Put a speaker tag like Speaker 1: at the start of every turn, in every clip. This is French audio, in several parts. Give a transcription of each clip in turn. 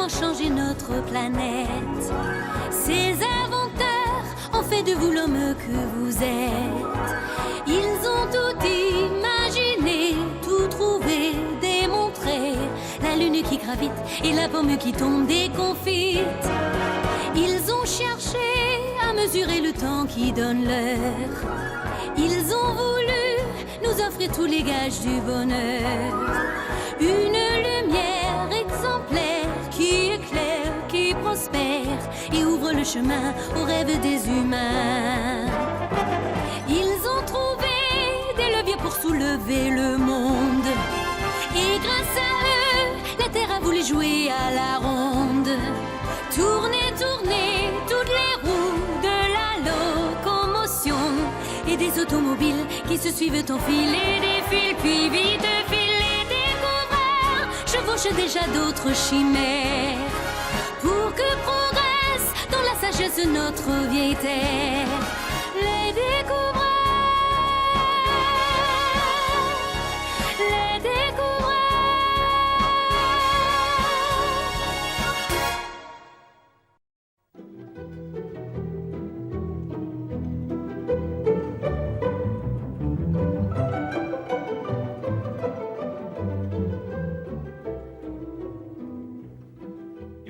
Speaker 1: vraiment changé notre planète. Ces inventeurs ont fait de vous l'homme que vous êtes. Ils ont tout imaginé, tout trouvé, démontré. La lune qui gravite et la pomme qui tombe déconfite. Ils ont cherché à mesurer le temps qui donne l'heure. Ils ont voulu nous offrir tous les gages du bonheur. Une lumière exemplaire qui éclaire, qui prospère et ouvre le chemin aux rêves des humains. Ils ont trouvé des leviers pour soulever le monde. Et grâce à eux, la terre a voulu jouer à la ronde. Tourner, tourner, toutes les roues de la locomotion. Et des automobiles qui se suivent en file et défilent, puis vite filent les découvreurs. Chevauchent déjà d'autres chimères. Pour que progresse dans la sagesse notre vieille terre. Les découvreurs, les découvreurs.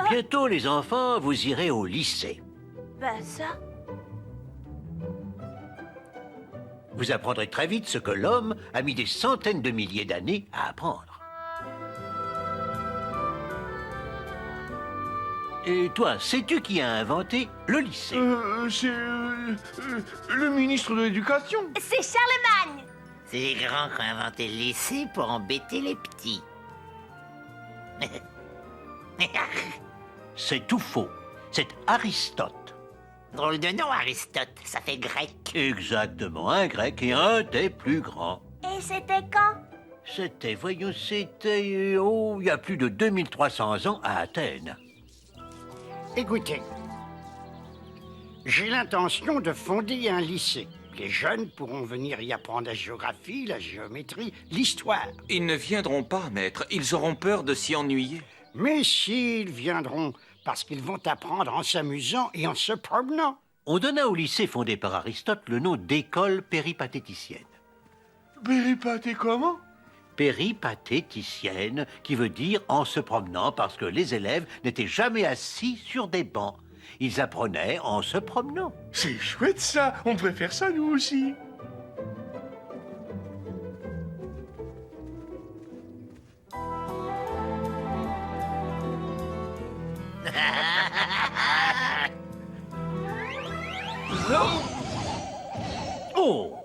Speaker 2: Bientôt, les enfants, vous irez au lycée.
Speaker 3: Ben ça...
Speaker 2: Vous apprendrez très vite ce que l'homme a mis des centaines de milliers d'années à apprendre. Et toi, sais-tu qui a inventé le lycée?
Speaker 4: C'est le ministre de l'Éducation.
Speaker 3: C'est Charlemagne.
Speaker 5: C'est les grands qui ont inventé le lycée pour embêter les petits.
Speaker 2: C'est tout faux. C'est Aristote.
Speaker 5: Drôle de nom, Aristote. Ça fait grec.
Speaker 2: Exactement, un grec et un des plus grands.
Speaker 3: Et c'était quand?
Speaker 2: C'était, voyons, c'était, il y a plus de 2300 ans à Athènes.
Speaker 6: Écoutez, j'ai l'intention de fonder un lycée. Les jeunes pourront venir y apprendre la géographie, la géométrie, l'histoire.
Speaker 7: Ils ne viendront pas, maître. Ils auront peur de s'y ennuyer.
Speaker 6: Mais s'ils viendront, parce qu'ils vont apprendre en s'amusant et en se promenant.
Speaker 2: On donna au lycée fondé par Aristote le nom d'école péripatéticienne.
Speaker 4: Péripaté comment?
Speaker 2: Péripatéticienne, qui veut dire en se promenant, parce que les élèves n'étaient jamais assis sur des bancs. Ils apprenaient en se promenant.
Speaker 4: C'est chouette ça, on devrait faire ça nous aussi.
Speaker 2: Oh!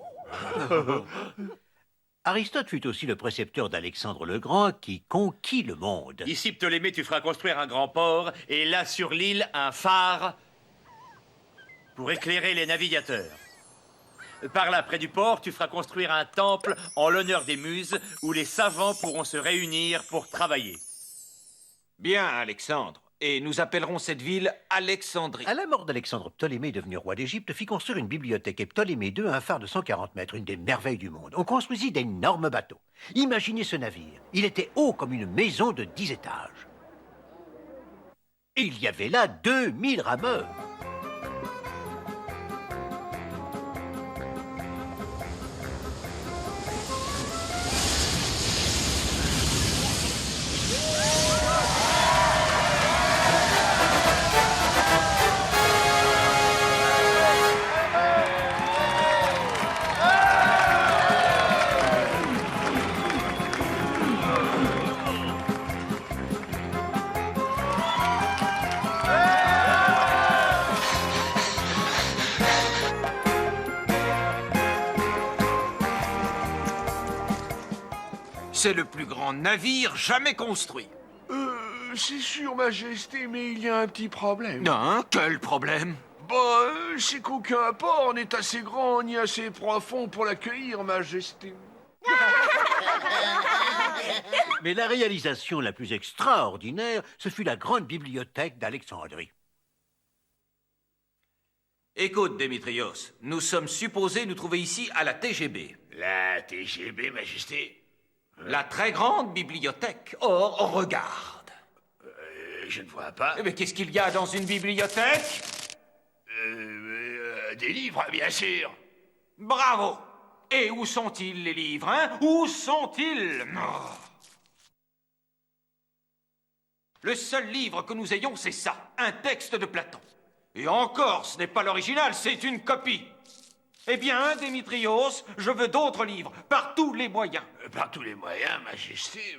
Speaker 2: Aristote fut aussi le précepteur d'Alexandre le Grand qui conquit le monde.
Speaker 8: Ici, Ptolémée, tu feras construire un grand port, et là, sur l'île, un phare pour éclairer les navigateurs. Par là, près du port, tu feras construire un temple en l'honneur des muses, où les savants pourront se réunir pour travailler.
Speaker 7: Bien, Alexandre. Et nous appellerons cette ville Alexandrie.
Speaker 2: À la mort d'Alexandre, Ptolémée, devenu roi d'Égypte, fit construire une bibliothèque et Ptolémée II un phare de 140 mètres, une des merveilles du monde. On construisit d'énormes bateaux. Imaginez ce navire. Il était haut comme une maison de 10 étages. Et il y avait là 2000 rameurs.
Speaker 7: C'est le plus grand navire jamais construit.
Speaker 4: C'est sûr, Majesté, mais il y a un petit problème.
Speaker 7: Non, quel problème?
Speaker 4: C'est qu'aucun port n'est assez grand ni assez profond pour l'accueillir, Majesté.
Speaker 2: Mais la réalisation la plus extraordinaire, ce fut la grande bibliothèque d'Alexandrie.
Speaker 7: Écoute, Démétrios, nous sommes supposés nous trouver ici à la TGB.
Speaker 8: La TGB, Majesté?
Speaker 7: La très grande bibliothèque. Or, regarde.
Speaker 4: je ne vois pas.
Speaker 7: Mais qu'est-ce qu'il y a dans une bibliothèque?
Speaker 4: Des livres, bien sûr.
Speaker 7: Bravo! Et où sont-ils, les livres, hein? Où sont-ils? Oh. Le seul livre que nous ayons, c'est ça, un texte de Platon. Et encore, ce n'est pas l'original, c'est une copie. Eh bien, Démétrios, je veux d'autres livres, par tous les moyens.
Speaker 4: Par tous les moyens, Majesté.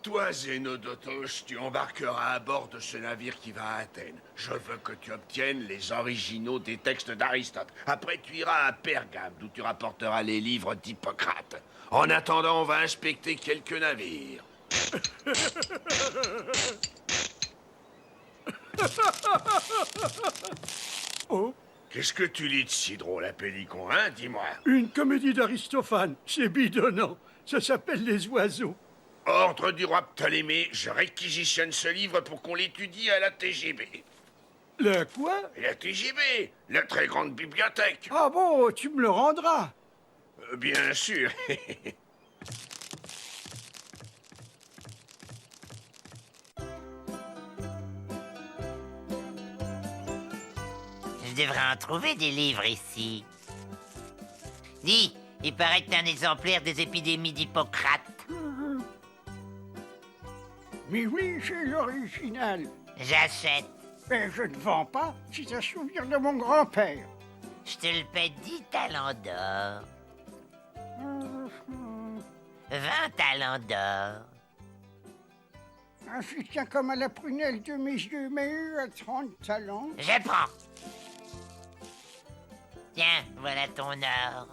Speaker 4: Toi, Zénodotos, tu embarqueras à bord de ce navire qui va à Athènes. Je veux que tu obtiennes les originaux des textes d'Aristote. Après, tu iras à Pergame, d'où tu rapporteras les livres d'Hippocrate. En attendant, on va inspecter quelques navires.
Speaker 6: Oh,
Speaker 4: Qu'est-ce que tu lis de si drôle à Pélicon, hein? Dis-moi.
Speaker 6: une comédie d'Aristophane. C'est bidonnant. Ça s'appelle Les Oiseaux.
Speaker 4: Ordre du roi Ptolémée, je réquisitionne ce livre pour qu'on l'étudie à la TGB.
Speaker 6: La quoi?
Speaker 4: La TGB, la très grande bibliothèque.
Speaker 6: Ah bon, tu me le rendras.
Speaker 4: Bien sûr.
Speaker 5: Je devrais en trouver des livres ici. Dis, il paraît que t'as un exemplaire des épidémies d'Hippocrate.
Speaker 6: Mais oui, c'est l'original.
Speaker 5: J'achète.
Speaker 6: Mais je ne vends pas. C'est un souvenir de mon grand-père.
Speaker 5: Je te le paie 10 talents d'or. 20 talents d'or.
Speaker 6: Un soutien comme à la prunelle de mes yeux, mais à 30 talents.
Speaker 5: Je prends. Tiens, voilà ton or.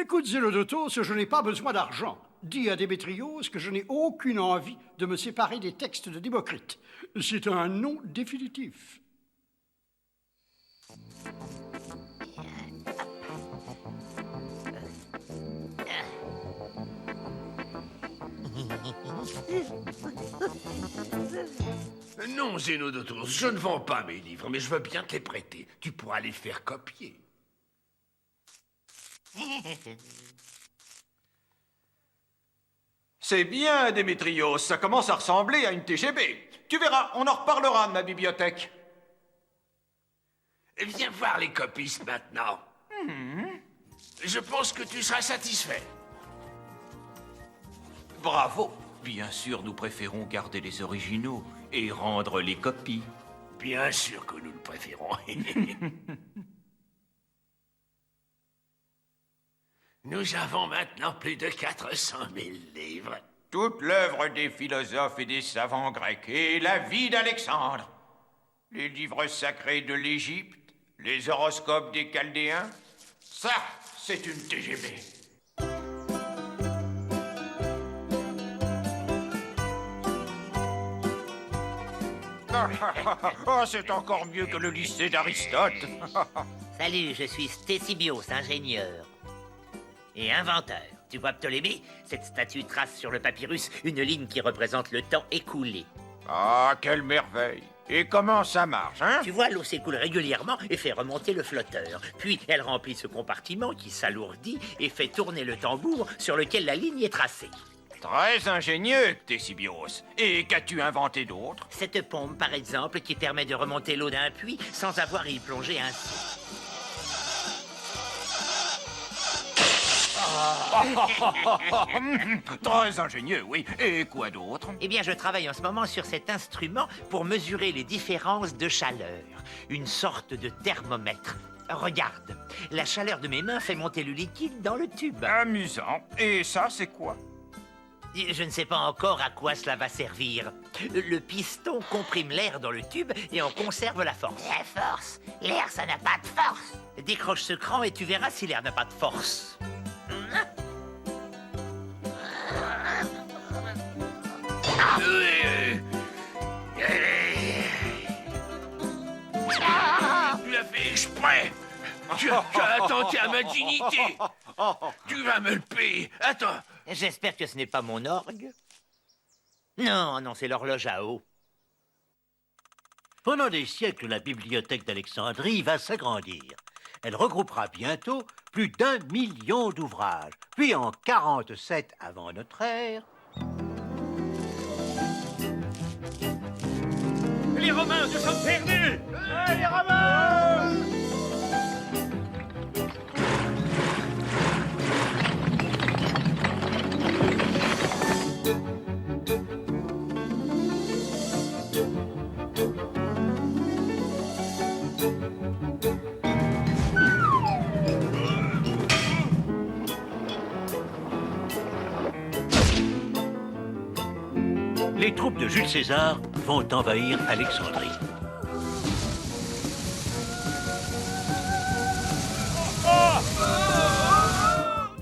Speaker 6: Écoute, Zélodotos, je n'ai pas besoin d'argent. Dis à Démétrios que je n'ai aucune envie de me séparer des textes de Démocrite. C'est un non définitif.
Speaker 4: Non, Zénodotos, je ne vends pas mes livres, mais je veux bien te les prêter. Tu pourras les faire copier.
Speaker 7: C'est bien, Démétrios, ça commence à ressembler à une TGB. Tu verras, on en reparlera de ma bibliothèque.
Speaker 4: Viens voir les copistes maintenant. Je pense que tu seras satisfait.
Speaker 7: Bravo. Bien sûr, nous préférons garder les originaux et rendre les copies.
Speaker 4: Bien sûr que nous le préférons. Nous avons maintenant plus de 400 000 livres.
Speaker 7: Toute l'œuvre des philosophes et des savants grecs et la vie d'Alexandre. Les livres sacrés de l'Égypte, les horoscopes des Chaldéens. Ça, c'est une TGB. Oh, c'est encore mieux que le lycée d'Aristote.
Speaker 5: Salut, je suis Stésibios, ingénieur. Et inventeur. Tu vois, Ptolémée, cette statue trace sur le papyrus une ligne qui représente le temps écoulé.
Speaker 7: Ah, quelle merveille. Et comment ça marche, hein?
Speaker 5: Tu vois, l'eau s'écoule régulièrement et fait remonter le flotteur. Puis, elle remplit ce compartiment qui s'alourdit et fait tourner le tambour sur lequel la ligne est tracée.
Speaker 7: Très ingénieux, Ctésibios. Et qu'as-tu inventé d'autre?
Speaker 5: Cette pompe, par exemple, qui permet de remonter l'eau d'un puits sans avoir à y plonger ainsi.
Speaker 7: Très ingénieux, oui. Et quoi d'autre?
Speaker 5: Eh bien, je travaille en ce moment sur cet instrument pour mesurer les différences de chaleur. Une sorte de thermomètre. Regarde, la chaleur de mes mains fait monter le liquide dans le tube.
Speaker 7: Amusant. Et ça, c'est quoi?
Speaker 5: Je ne sais pas encore à quoi cela va servir. Le piston comprime l'air dans le tube et en conserve la force.
Speaker 3: La force? L'air, ça n'a pas de force.
Speaker 5: Décroche ce cran et tu verras si l'air n'a pas de force.
Speaker 4: Tu l'as fait exprès. Tu as attenté à ma dignité. Tu vas me le payer. Attends.
Speaker 5: J'espère que ce n'est pas mon orgue. Non, non, c'est l'horloge à eau.
Speaker 2: Pendant des siècles, la bibliothèque d'Alexandrie va s'agrandir. Elle regroupera bientôt plus d'1 million d'ouvrages. Puis en 47 avant notre ère...
Speaker 8: Les Romains, nous sommes perdus! Les Romains!
Speaker 2: Les troupes de Jules César vont envahir Alexandrie.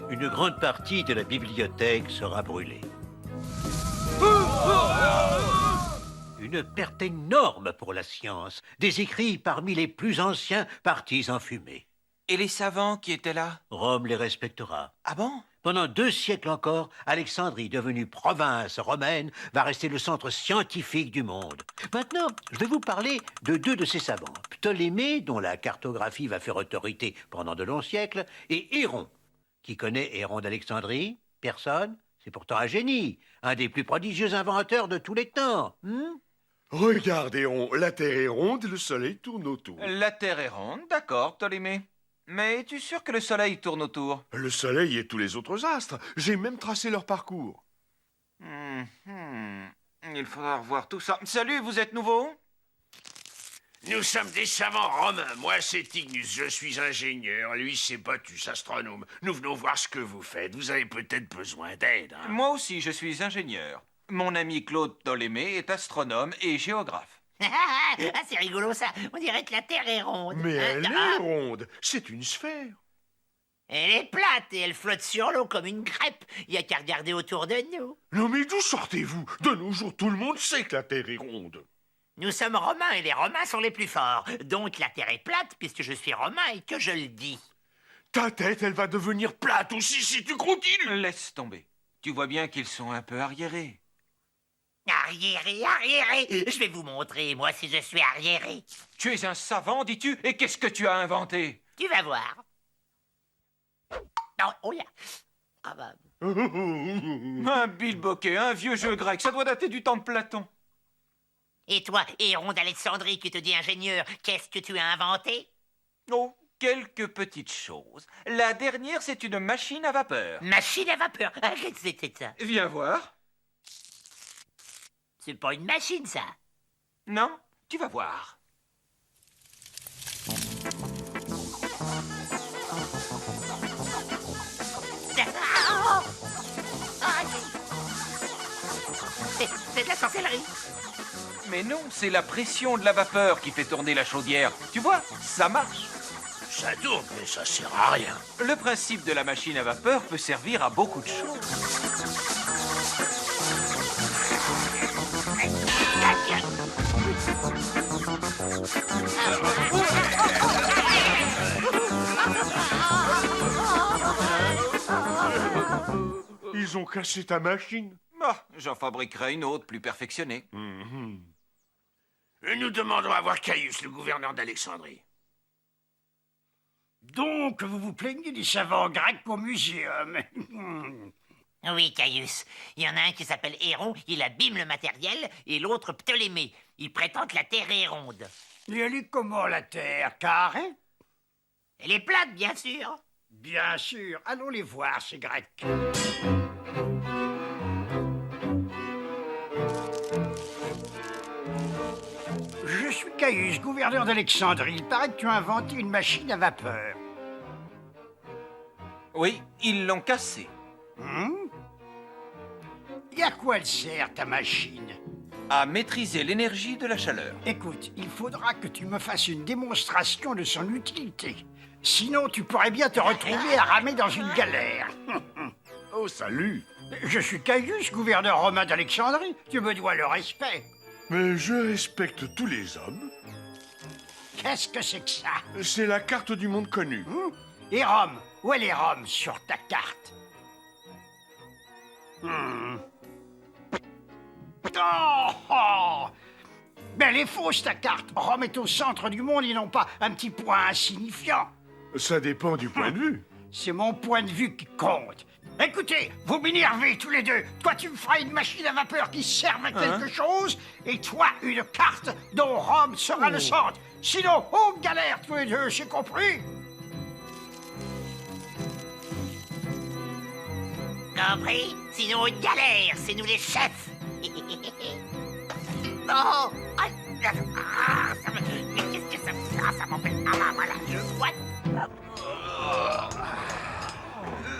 Speaker 2: Une grande partie de la bibliothèque sera brûlée. Une perte énorme pour la science. Des écrits parmi les plus anciens partis en fumée.
Speaker 9: Et les savants qui étaient là?
Speaker 2: Rome les respectera.
Speaker 9: Ah bon?
Speaker 2: Pendant 2 siècles encore, Alexandrie, devenue province romaine, va rester le centre scientifique du monde. Maintenant, je vais vous parler de 2 de ces savants. Ptolémée, dont la cartographie va faire autorité pendant de longs siècles, et Héron. Qui connaît Héron d'Alexandrie? Personne? C'est pourtant un génie, un des plus prodigieux inventeurs de tous les temps.
Speaker 4: Regarde, Héron, la Terre est ronde et le Soleil tourne autour.
Speaker 9: La Terre est ronde, d'accord, Ptolémée. Mais es-tu sûr que le Soleil tourne autour?
Speaker 4: Le Soleil et tous les autres astres. J'ai même tracé leur parcours.
Speaker 9: Il faudra revoir tout ça. Salut, vous êtes nouveau?
Speaker 4: Nous sommes des savants romains. Moi, c'est Tignus, je suis ingénieur. Lui, c'est Botus, astronome. Nous venons voir ce que vous faites. Vous avez peut-être besoin d'aide. Hein?
Speaker 9: Moi aussi, je suis ingénieur. Mon ami Claude Ptolémée est astronome et géographe.
Speaker 3: Ah, c'est rigolo ça. On dirait que la Terre est ronde.
Speaker 4: Mais elle est ronde. C'est une sphère.
Speaker 3: Elle est plate et elle flotte sur l'eau comme une crêpe. Il n'y a qu'à regarder autour de nous.
Speaker 4: Non, mais d'où sortez-vous? De nos jours, tout le monde sait que la Terre est ronde.
Speaker 3: Nous sommes romains et les romains sont les plus forts. Donc la Terre est plate puisque je suis romain et que je le dis.
Speaker 4: Ta tête, elle va devenir plate aussi si tu continues.
Speaker 9: Laisse tomber. Tu vois bien qu'ils sont un peu arriérés.
Speaker 3: Arriéré, arriéré. Je vais vous montrer, moi, si je suis arriéré.
Speaker 9: Tu es un savant, dis-tu? Et qu'est-ce que tu as inventé?
Speaker 3: Tu vas voir. Non, oh là. Ah bah...
Speaker 9: Un bilboquet, un vieux jeu grec, ça doit dater du temps de Platon.
Speaker 3: Et toi, Héron d'Alexandrie, qui te dis ingénieur, qu'est-ce que tu as inventé?
Speaker 9: Oh, quelques petites choses. La dernière, c'est une machine à vapeur.
Speaker 3: Machine à vapeur. Ah, qu'est-ce que c'était ça?
Speaker 9: Viens voir.
Speaker 3: C'est pas une machine, ça.
Speaker 9: Non, tu vas voir.
Speaker 3: C'est de la sorcellerie.
Speaker 9: Mais non, c'est la pression de la vapeur qui fait tourner la chaudière. Tu vois, ça marche.
Speaker 4: Ça tourne, mais ça sert à rien.
Speaker 9: Le principe de la machine à vapeur peut servir à beaucoup de choses.
Speaker 4: Ils ont cassé ta machine.
Speaker 9: Ah, j'en fabriquerai une autre, plus perfectionnée.
Speaker 4: Nous demandons à voir Caius, le gouverneur d'Alexandrie.
Speaker 6: Donc, vous vous plaignez des savants grecs au muséum.
Speaker 3: Oui, Caius. Il y en a un qui s'appelle Héron, il abîme le matériel, et l'autre Ptolémée. Il prétend que la Terre est ronde.
Speaker 6: Et elle est comment, la Terre? Carrée?
Speaker 3: Elle est plate, bien sûr.
Speaker 6: Bien sûr. Allons les voir, ces Grecs. Je suis Caius, gouverneur d'Alexandrie. Il paraît que tu as inventé une machine à vapeur.
Speaker 9: Oui, ils l'ont cassée.
Speaker 6: Et à quoi elle sert, ta machine?
Speaker 9: À maîtriser l'énergie de la chaleur.
Speaker 6: Écoute, il faudra que tu me fasses une démonstration de son utilité. Sinon, tu pourrais bien te retrouver à ramer dans une galère.
Speaker 4: Oh, salut.
Speaker 6: Je suis Caius, gouverneur romain d'Alexandrie. Tu me dois le respect.
Speaker 4: Mais je respecte tous les hommes.
Speaker 6: Qu'est-ce que c'est que ça?
Speaker 4: C'est la carte du monde connu.
Speaker 6: Et Rome? Où elle est Rome sur ta carte? Oh! Ben, elle est fausse, ta carte. Rome est au centre du monde et non pas un petit point insignifiant.
Speaker 4: Ça dépend du point de vue.
Speaker 6: C'est mon point de vue qui compte. Écoutez, vous m'énervez tous les deux. Toi, tu me feras une machine à vapeur qui serve à quelque chose, et toi, une carte dont Rome sera le centre. Sinon, on galère tous les deux, c'est compris?
Speaker 3: Compris? Sinon, on galère, c'est nous les chefs. Non! Mais qu'est-ce que ça fait? Ah, ça m'empêche. Ah, voilà, je vois.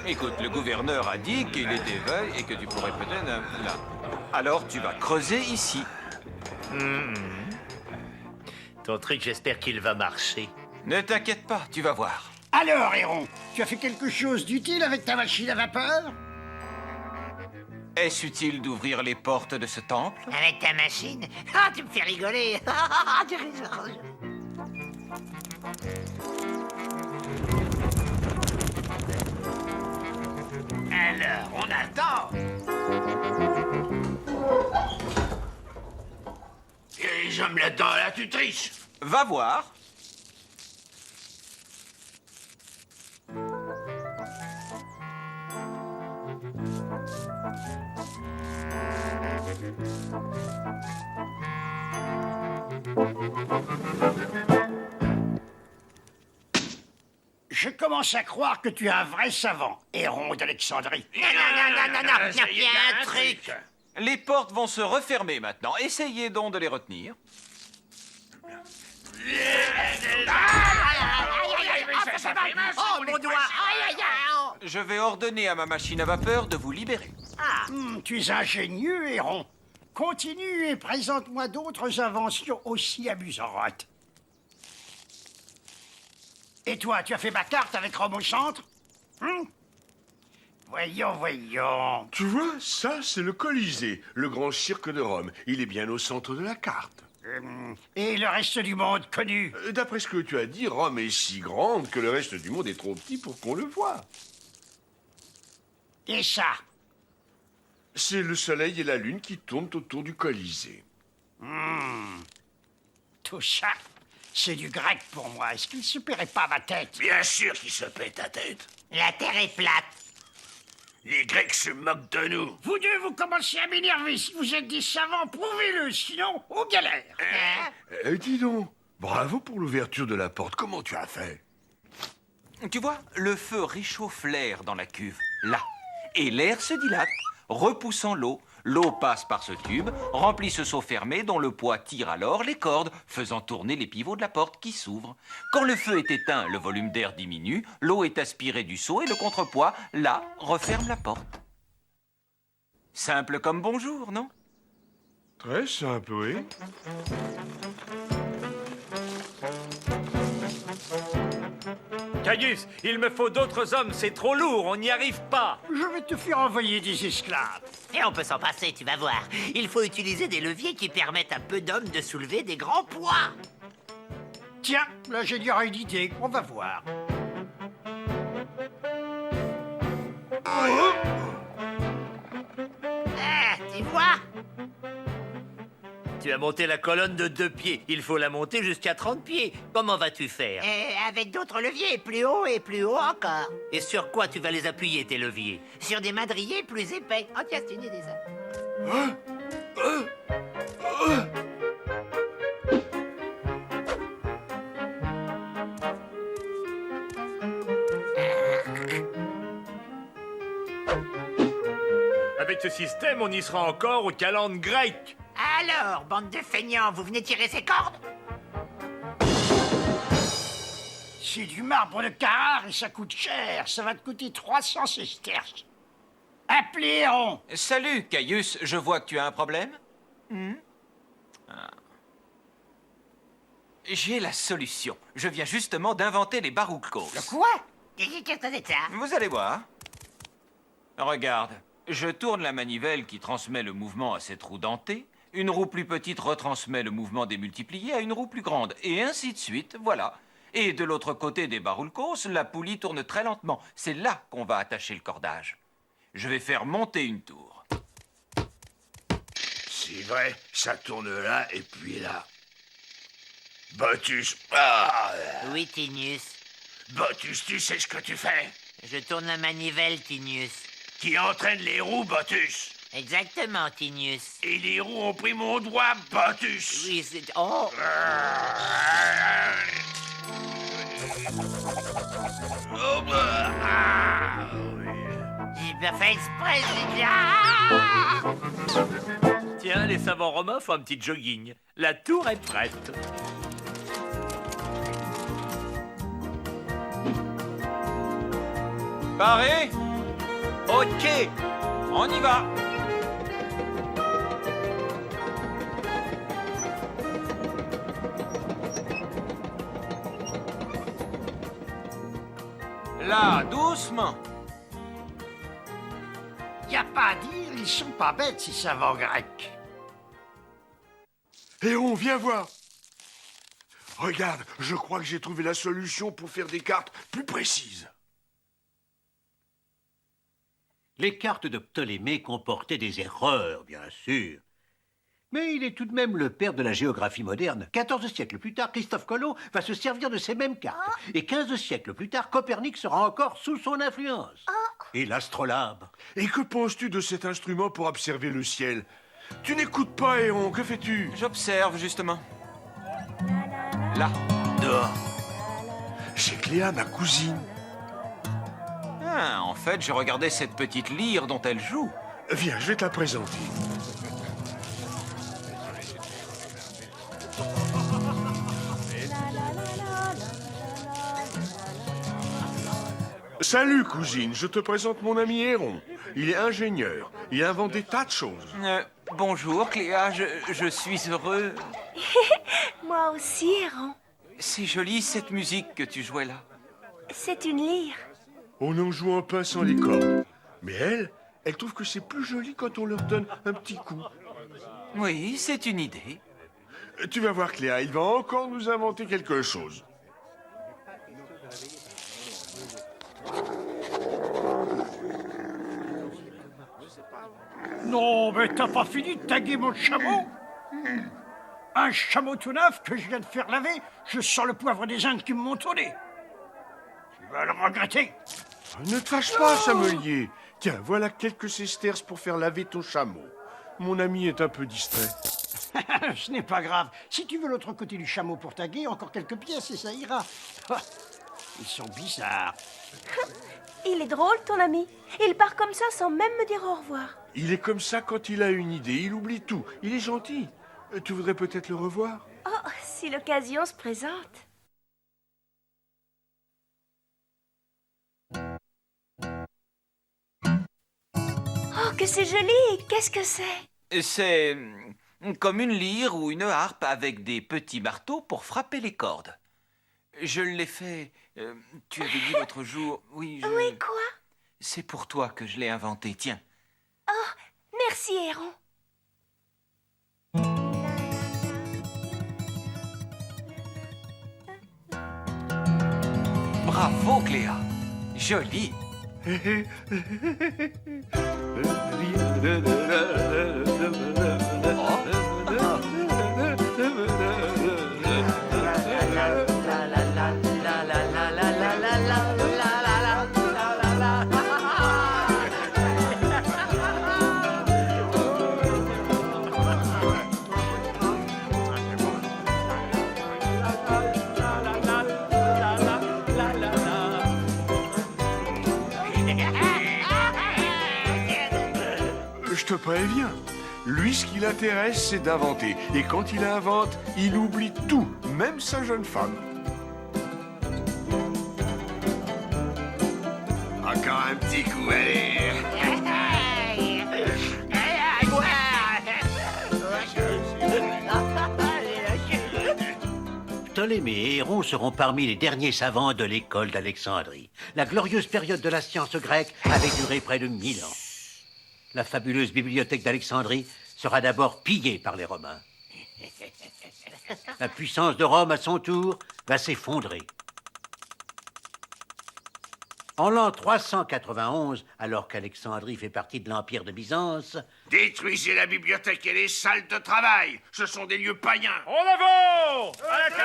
Speaker 9: Écoute, le gouverneur a dit qu'il était veille et que tu pourrais peut-être... là. Alors, tu vas creuser ici.
Speaker 8: Ton truc, j'espère qu'il va marcher.
Speaker 9: Ne t'inquiète pas, tu vas voir.
Speaker 6: Alors, Héron, tu as fait quelque chose d'utile avec ta machine à vapeur?
Speaker 9: Est-ce utile d'ouvrir les portes de ce temple?
Speaker 3: Avec ta machine? Ah, tu me fais rigoler. Ah, tu rigoles.
Speaker 4: Alors, on attend. Et les hommes là-dedans, là, tu triches.
Speaker 9: Va voir.
Speaker 6: Je commence à croire que tu es un vrai savant, Héron d'Alexandrie.
Speaker 3: Non, il y a un truc.
Speaker 9: Les portes vont se refermer maintenant. Essayez donc de les retenir.
Speaker 3: Oh, mon doigt. Aïe, aïe, aïe.
Speaker 9: Je vais ordonner à ma machine à vapeur de vous libérer.
Speaker 6: Tu es ingénieux, Héron. Continue et présente-moi d'autres inventions aussi amusantes. Et toi, tu as fait ma carte avec Rome au centre? Voyons.
Speaker 4: Tu vois, ça, c'est le Colisée, le grand cirque de Rome. Il est bien au centre de la carte.
Speaker 6: Et le reste du monde connu?
Speaker 4: D'après ce que tu as dit, Rome est si grande que le reste du monde est trop petit pour qu'on le voie.
Speaker 6: Et ça?
Speaker 4: C'est le soleil et la lune qui tournent autour du Colisée.
Speaker 6: Tout ça, c'est du grec pour moi. Est-ce qu'il se paierait pas ma tête?
Speaker 4: Bien sûr qu'il se paie ta tête.
Speaker 3: La terre est plate.
Speaker 4: Les Grecs se moquent de nous.
Speaker 6: Vous deux, vous commencez à m'énerver. Si vous êtes des savants, prouvez-le. Sinon, on galère.
Speaker 4: Dis donc, bravo pour l'ouverture de la porte. Comment tu as fait?
Speaker 9: Tu vois, le feu réchauffe l'air dans la cuve, là. Et l'air se dilate, repoussant l'eau. L'eau passe par ce tube, remplit ce seau fermé dont le poids tire alors les cordes, faisant tourner les pivots de la porte qui s'ouvre. Quand le feu est éteint, le volume d'air diminue, l'eau est aspirée du seau et le contrepoids, là, referme la porte. Simple comme bonjour, non?
Speaker 4: Très simple, oui.
Speaker 8: Caius, il me faut d'autres hommes, c'est trop lourd, on n'y arrive pas.
Speaker 6: Je vais te faire envoyer des esclaves.
Speaker 3: Et on peut s'en passer, tu vas voir. Il faut utiliser des leviers qui permettent à peu d'hommes de soulever des grands poids.
Speaker 6: Tiens, l'ingénieur a une idée. On va voir.
Speaker 3: Ah, tu vois?
Speaker 8: Tu as monté la colonne de 2 pieds, il faut la monter jusqu'à 30 pieds. Comment vas-tu faire?
Speaker 3: Avec d'autres leviers, plus haut et plus haut encore.
Speaker 8: Et sur quoi tu vas les appuyer, tes leviers?
Speaker 3: Sur des madriers plus épais. Oh tiens, c'est une idée, ça.
Speaker 8: Avec ce système, on y sera encore aux calendes grecques.
Speaker 3: Alors, bande de feignants, vous venez tirer ces cordes?
Speaker 6: C'est du marbre de Carrare et ça coûte cher. Ça va te coûter 300 sesterces. Appelez Héron.
Speaker 9: Salut, Caius, je vois que tu as un problème. J'ai la solution. Je viens justement d'inventer les baroucos.
Speaker 3: Quoi? Qu'est-ce que c'est ça?
Speaker 9: Vous allez voir. Regarde, je tourne la manivelle qui transmet le mouvement à cette roue dentée. Une roue plus petite retransmet le mouvement démultiplié à une roue plus grande. Et ainsi de suite, voilà. Et de l'autre côté des baroucos, la poulie tourne très lentement. C'est là qu'on va attacher le cordage. Je vais faire monter une tour.
Speaker 4: C'est vrai, ça tourne là et puis là. Botus. Ah,
Speaker 3: Oui, Tinius.
Speaker 4: Botus, tu sais ce que tu fais?
Speaker 3: Je tourne la manivelle, Tinius.
Speaker 4: Qui entraîne les roues, Botus.
Speaker 3: Exactement, Tinius.
Speaker 4: Et les roues ont pris mon doigt, Botus.
Speaker 3: Oui, c'est... Oh! J'ai bien fait exprès, j'ai dit... Ah!
Speaker 8: Tiens, les savants romains font un petit jogging. La tour est prête.
Speaker 9: Paré?
Speaker 8: Ok.
Speaker 9: On y va. Là, doucement.
Speaker 6: Y a pas à dire, ils sont pas bêtes, ces savants grecs.
Speaker 4: Héron, viens voir. Regarde, je crois que j'ai trouvé la solution pour faire des cartes plus précises.
Speaker 2: Les cartes de Ptolémée comportaient des erreurs, bien sûr. Mais il est tout de même le père de la géographie moderne. 14 siècles plus tard, Christophe Colomb va se servir de ces mêmes cartes. Et 15 siècles plus tard, Copernic sera encore sous son influence. Et l'astrolabe.
Speaker 4: Et que penses-tu de cet instrument pour observer le ciel? Tu n'écoutes pas, Héron, que fais-tu?
Speaker 9: J'observe, justement. Là.
Speaker 4: Dehors. C'est Cléa, ma cousine.
Speaker 9: Ah, en fait, je regardais cette petite lyre dont elle joue.
Speaker 4: Viens, je vais te la présenter. Salut, cousine, je te présente mon ami Héron. Il est ingénieur. Il invente des tas de choses.
Speaker 9: Bonjour, Cléa, je suis heureux.
Speaker 10: Moi aussi, Héron.
Speaker 9: C'est joli, cette musique que tu jouais là.
Speaker 10: C'est une lyre.
Speaker 4: On en joue en pinçant les cordes. Mais elle trouve que c'est plus joli quand on leur donne un petit coup.
Speaker 9: Oui, c'est une idée.
Speaker 4: Tu vas voir, Cléa, il va encore nous inventer quelque chose.
Speaker 6: Non, mais t'as pas fini de taguer mon chameau? Un chameau tout neuf que je viens de faire laver, je sens le poivre des Indes qui me monte au nez. Tu vas le regretter.
Speaker 4: Ne te fâche pas, Samelier. Tiens, voilà quelques sesterces pour faire laver ton chameau. Mon ami est un peu distrait.
Speaker 6: Ce n'est pas grave. Si tu veux l'autre côté du chameau pour taguer, encore quelques pièces et ça ira. Ils sont bizarres.
Speaker 10: Il est drôle, ton ami. Il part comme ça sans même me dire au revoir.
Speaker 4: Il est comme ça quand il a une idée. Il oublie tout. Il est gentil. Tu voudrais peut-être le revoir?
Speaker 10: Oh, si l'occasion se présente. Oh, que c'est joli! Qu'est-ce que c'est?
Speaker 9: C'est comme une lyre ou une harpe avec des petits marteaux pour frapper les cordes. Je l'ai fait... tu avais dit l'autre jour... Oui,
Speaker 10: Oui, quoi?
Speaker 9: C'est pour toi que je l'ai inventé, tiens.
Speaker 10: Oh, merci, Héron.
Speaker 9: Bravo, Cléa. Joli.
Speaker 4: Je te préviens. Lui, ce qui l'intéresse, c'est d'inventer. Et quand il invente, il oublie tout, même sa jeune femme. Encore un petit coup, allez.
Speaker 2: Ptolémée et Héron seront parmi les derniers savants de l'école d'Alexandrie. La glorieuse période de la science grecque avait duré près de 1000 ans. La fabuleuse bibliothèque d'Alexandrie sera d'abord pillée par les Romains. La puissance de Rome, à son tour, va s'effondrer. En l'an 391, alors qu'Alexandrie fait partie de l'Empire de Byzance...
Speaker 4: Détruisez la bibliothèque et les salles de travail. Ce sont des lieux païens.
Speaker 8: En avant! À la carte!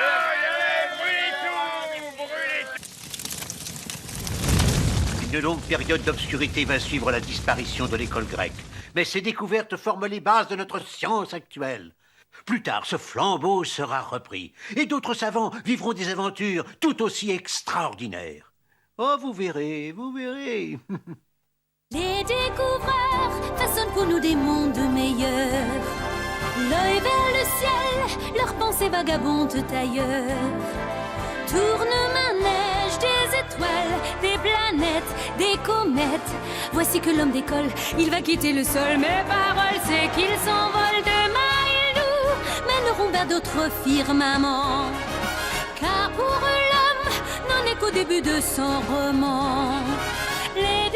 Speaker 8: Brûlez tout!
Speaker 2: Une longue période d'obscurité va suivre la disparition de l'école grecque. Mais ces découvertes forment les bases de notre science actuelle. Plus tard, ce flambeau sera repris. Et d'autres savants vivront des aventures tout aussi extraordinaires. Oh, vous verrez, vous verrez.
Speaker 1: Les découvreurs façonnent pour nous des mondes meilleurs. L'œil vers le ciel, leurs pensées vagabondent ailleurs. Tourne-manège des étoiles, des planètes, des comètes. Voici que l'homme décolle, il va quitter le sol. Mes paroles, c'est qu'il s'envole. Demain, ils nous mèneront vers d'autres firmaments. Car pour eux, l'homme n'en est qu'au début de son roman. Les